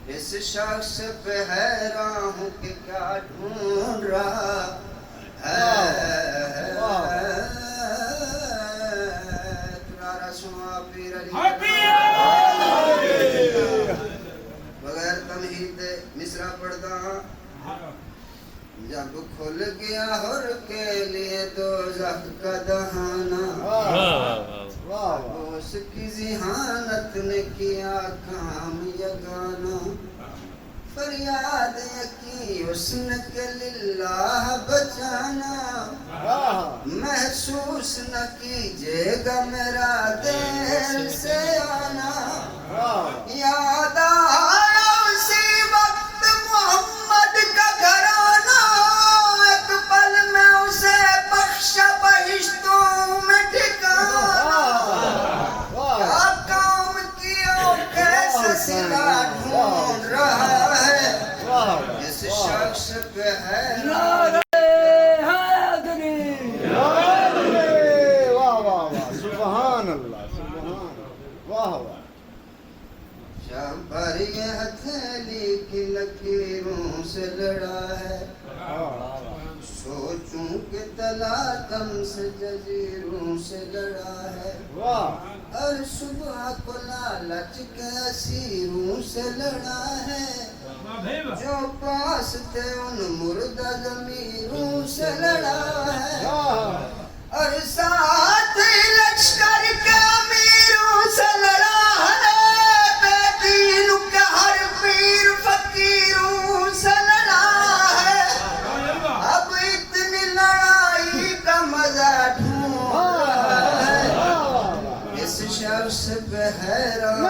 اس شخص پہ حیران ہوں کہ کیا ڈھونڈ رہا ہے ترارا سوا پیر علی بغیر تمہید مصرع پڑھتا جب کھل گیا حر کے لیے دوزخ کا دہانہ اس کی ذہانت نے کیا کام یگانا فریاد یکی حسن کے للہ بچانا محسوس نہ کیجئے گا میرا دیر سے آنا یاد آیا اسی وقت محمد کا گھرانہ ایک پل میں اسے بخشا بہشتوں میں ٹھکانا کیا کام کیا کیسے صلہ ڈھونڈ رہا ہے اس شخص پہ ہے جب پر یہ ہتھیلی کی لکیروں سے لڑا ہے سوچوں کہ تلاطم سے جزیروں سے لڑا ہے ہر صبح کو لالچ کے اسیروں سے لڑا ہے جو پاس تھے ان مردہ ضمیروں سے لڑا ہے اور ساتھ لشکر کے امیروں سے لڑا ہے بے دین کے ہر پیر فقیروں سے لڑا ہے اب اتنی لڑائی کا مزہ ڈھونڈ رہا ہے اس شخص پہ حیران